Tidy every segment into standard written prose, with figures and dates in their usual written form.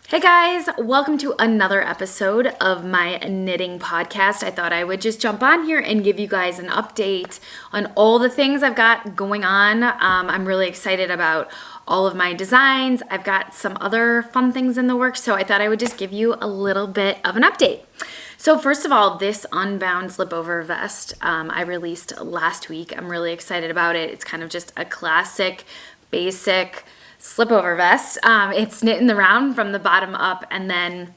Hey guys, welcome to another episode of my knitting podcast. I thought I would just jump on here and give you guys an update on all the things I've got going on. I'm really excited about all of my designs. I've got some other fun things in the works, so I thought I would just give you a little bit of an update. So first of all, this Unbound Slipover Vest I released last week. I'm really excited about it. It's kind of just a classic, basic slipover vest. It's knit in the round from the bottom up, and then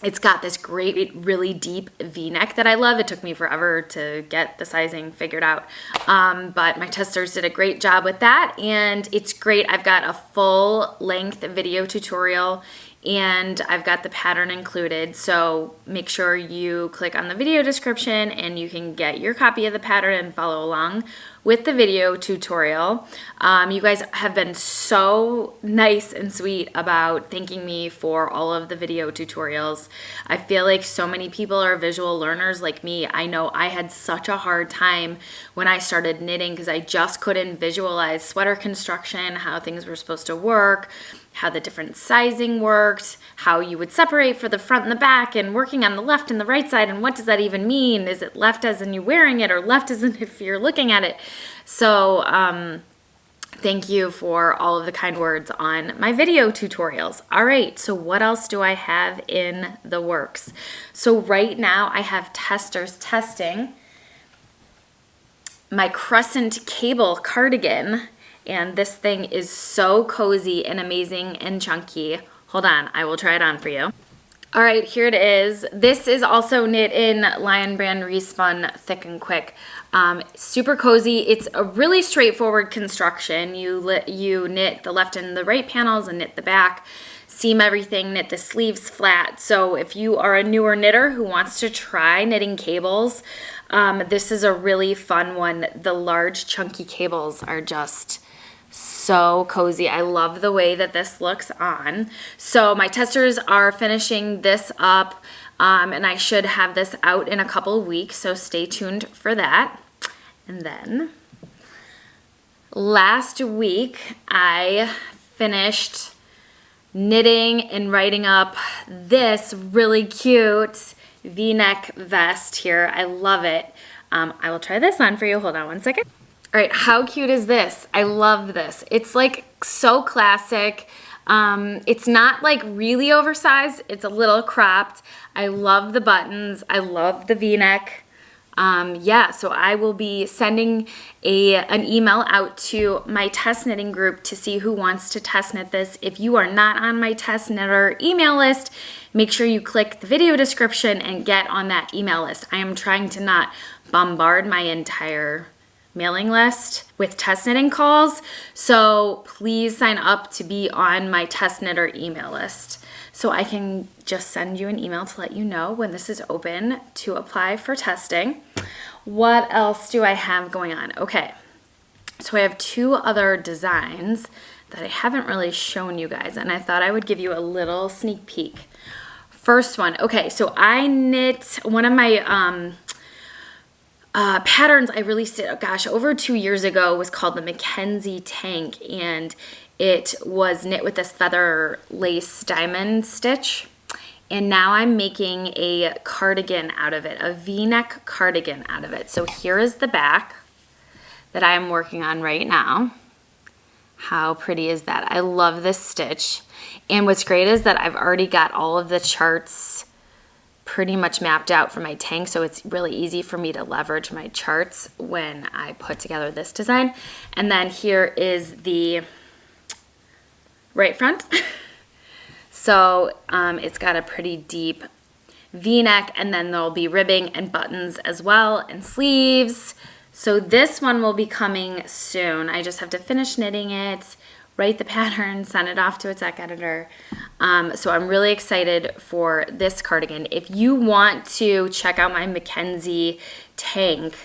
it's got this great, really deep V-neck that I love. It took me forever to get the sizing figured out, but my testers did a great job with that, and it's great. I've got a full-length video tutorial, and I've got the pattern included, so make sure you click on the video description and you can get your copy of the pattern and follow along with the video tutorial. You guys have been so nice and sweet about thanking me for all of the video tutorials. I feel like so many people are visual learners like me. I know I had such a hard time when I started knitting because I just couldn't visualize sweater construction, how things were supposed to work, how the different sizing worked, how you would separate for the front and the back, and working on the left and the right side, and what does that even mean? Is it left as in you wearing it, or left as in if you're looking at it? So thank you for all of the kind words on my video tutorials. All right, so what else do I have in the works? So right now I have testers testing my crescent cable cardigan, and this thing is so cozy and amazing and chunky. Hold on, I will try it on for you. All right, here it is. This is also knit in Lion Brand Respun Thick and Quick. Super cozy. It's a really straightforward construction. You knit the left and the right panels and knit the back, seam everything, knit the sleeves flat. So if you are a newer knitter who wants to try knitting cables, this is a really fun one. The large chunky cables are just so cozy. I love the way that this looks on. So my testers are finishing this up, and I should have this out in a couple of weeks, so stay tuned for that. And then last week I finished knitting and writing up this really cute V-neck vest here. I love it. I will try this on for you. Hold on one second. All right, how cute is this? I love this. It's like so classic. It's not like really oversized. It's a little cropped. I love the buttons. I love the V-neck. Yeah, so I will be sending an email out to my test knitting group to see who wants to test knit this. If you are not on my test knitter email list, make sure you click the video description and get on that email list. I am trying to not bombard my entire mailing list with test knitting calls, so please sign up to be on my test knitter email list so I can just send you an email to let you know when this is open to apply for testing. What else do I have going on? Okay, so I have two other designs that I haven't really shown you guys, and I thought I would give you a little sneak peek. First one, okay, so I knit one of my patterns. I released it, gosh, over 2 years ago, was called the Mackenzie Tank, and it was knit with this feather lace diamond stitch, and now I'm making a cardigan out of it, a V-neck cardigan out of it. So here is the back that I'm working on right now. How pretty is that? I love this stitch, and what's great is that I've already got all of the charts pretty much mapped out for my tank, so it's really easy for me to leverage my charts when I put together this design. And then here is the right front. So it's got a pretty deep V-neck, and then there'll be ribbing and buttons as well, and sleeves. So this one will be coming soon. I just have to finish knitting it, write the pattern, send it off to a tech editor. So I'm really excited for this cardigan. If you want to check out my Mackenzie Tank,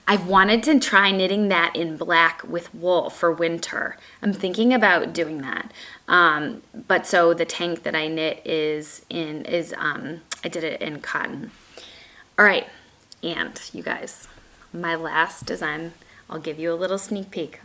I've wanted to try knitting that in black with wool for winter. I'm thinking about doing that. But so the tank that I knit I did it in cotton. All right, and you guys, my last design, I'll give you a little sneak peek.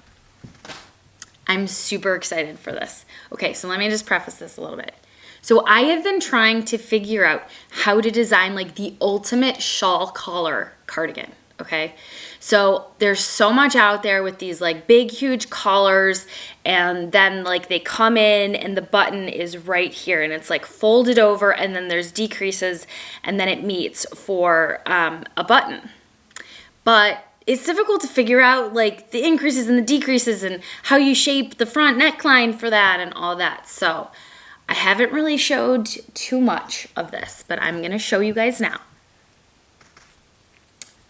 I'm super excited for this. Okay, so let me just preface this a little bit. So I have been trying to figure out how to design like the ultimate shawl collar cardigan, okay? So there's so much out there with these like big, huge collars, and then like they come in and the button is right here and it's like folded over, and then there's decreases and then it meets for a button. But it's difficult to figure out like the increases and the decreases and how you shape the front neckline for that and all that. So I haven't really showed too much of this, but I'm gonna show you guys now.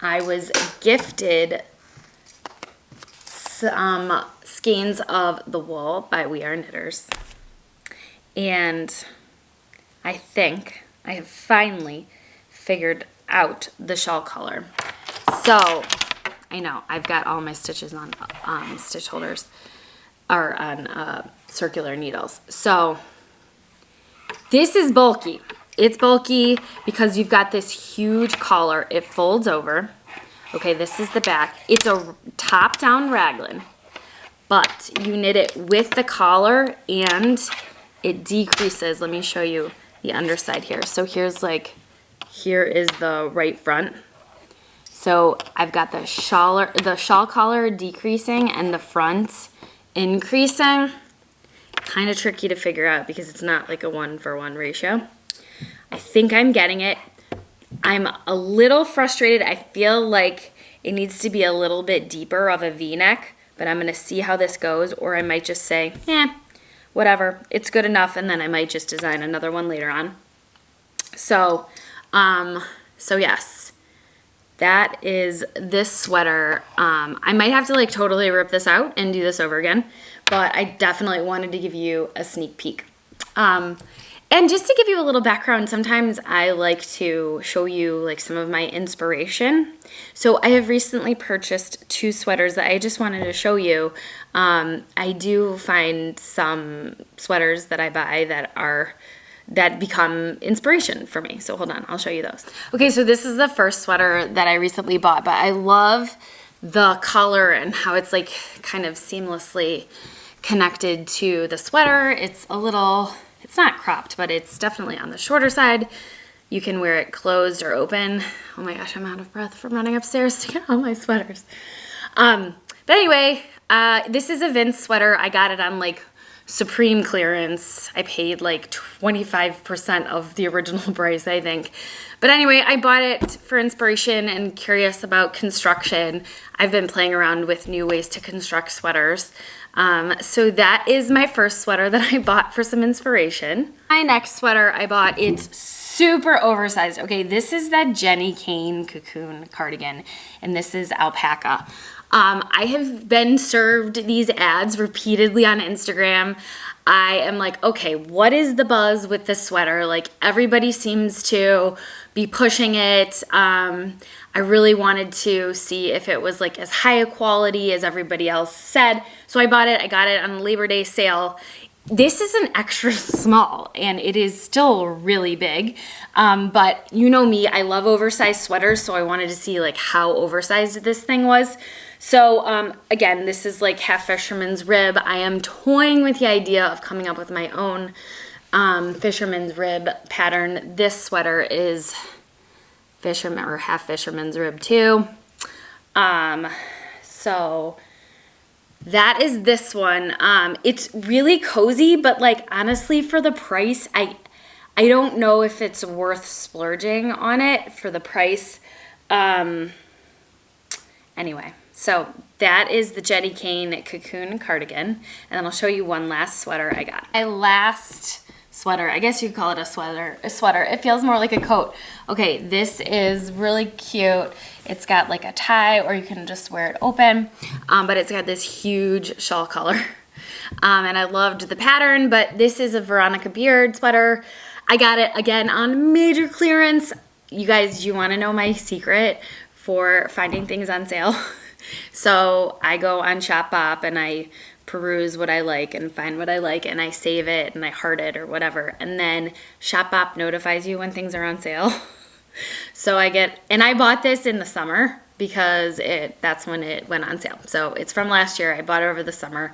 I was gifted some skeins of the wool by We Are Knitters, and I think I have finally figured out the shawl collar. So I know I've got all my stitches on stitch holders or on circular needles. So this is bulky. It's bulky because you've got this huge collar. It folds over. Okay, this is the back. It's a top-down raglan, but you knit it with the collar and it decreases. Let me show you the underside here. So here is the right front. So I've got the shawl collar decreasing and the front increasing. Kind of tricky to figure out because it's not like a 1-for-1 ratio. I think I'm getting it. I'm a little frustrated. I feel like it needs to be a little bit deeper of a V-neck, but I'm gonna see how this goes, or I might just say, whatever, it's good enough, and then I might just design another one later on. So yes, that is this sweater. I might have to like totally rip this out and do this over again, but I definitely wanted to give you a sneak peek. And just to give you a little background, sometimes I like to show you like some of my inspiration. So I have recently purchased 2 sweaters that I just wanted to show you. I do find some sweaters that I buy that become inspiration for me. So hold on, I'll show you those. Okay, so this is the first sweater that I recently bought, but I love the color and how it's like kind of seamlessly connected to the sweater. It's not cropped, but it's definitely on the shorter side. You can wear it closed or open. Oh my gosh, I'm out of breath from running upstairs to get all my sweaters. But anyway, this is a Vince sweater. I got it on like supreme clearance. I paid like 25% of the original price, I think. But anyway, I bought it for inspiration and curious about construction. I've been playing around with new ways to construct sweaters. So that is my first sweater that I bought for some inspiration. My next sweater I bought, it's super oversized. Okay, this is that Kane Cocoon cardigan, and this is alpaca. I have been served these ads repeatedly on Instagram. I am like, okay, what is the buzz with this sweater? Like everybody seems to be pushing it. I really wanted to see if it was like as high a quality as everybody else said. So I bought it. I got it on the Labor Day sale. This is an extra small and it is still really big. But you know me, I love oversized sweaters. So I wanted to see like how oversized this thing was. So again, this is like half fisherman's rib. I am toying with the idea of coming up with my own fisherman's rib pattern. This sweater is fisherman or half fisherman's rib too. So that is this one. It's really cozy, but like honestly for the price, I don't know if it's worth splurging on it for the price. Anyway, so that is the Kane Cocoon cardigan. And then I'll show you one last sweater I got. My last sweater, I guess you could call it a sweater. It feels more like a coat. Okay, this is really cute. It's got like a tie, or you can just wear it open, but it's got this huge shawl collar. And I loved the pattern, but this is a Veronica beard sweater. I got it again on major clearance. You guys, you wanna know my secret for finding things on sale? So I go on Shopbop and I peruse what I like and find what I like, and I save it and I heart it or whatever, and then Shopbop notifies you when things are on sale. So I bought this in the summer because that's when it went on sale. So it's from last year. I bought it over the summer,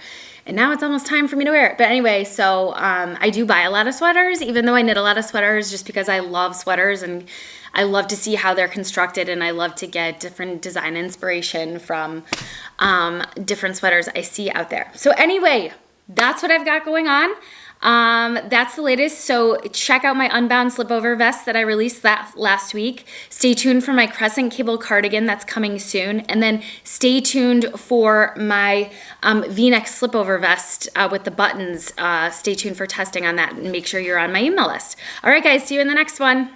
and now it's almost time for me to wear it. But anyway, so I do buy a lot of sweaters, even though I knit a lot of sweaters, just because I love sweaters and I love to see how they're constructed, and I love to get different design inspiration from different sweaters I see out there. So anyway, that's what I've got going on. That's the latest. So check out my Unbound Slipover Vest that I released last week. Stay tuned for my crescent cable cardigan that's coming soon. And then stay tuned for my V-neck Slipover Vest with the buttons. Stay tuned for testing on that, and make sure you're on my email list. All right, guys, see you in the next one.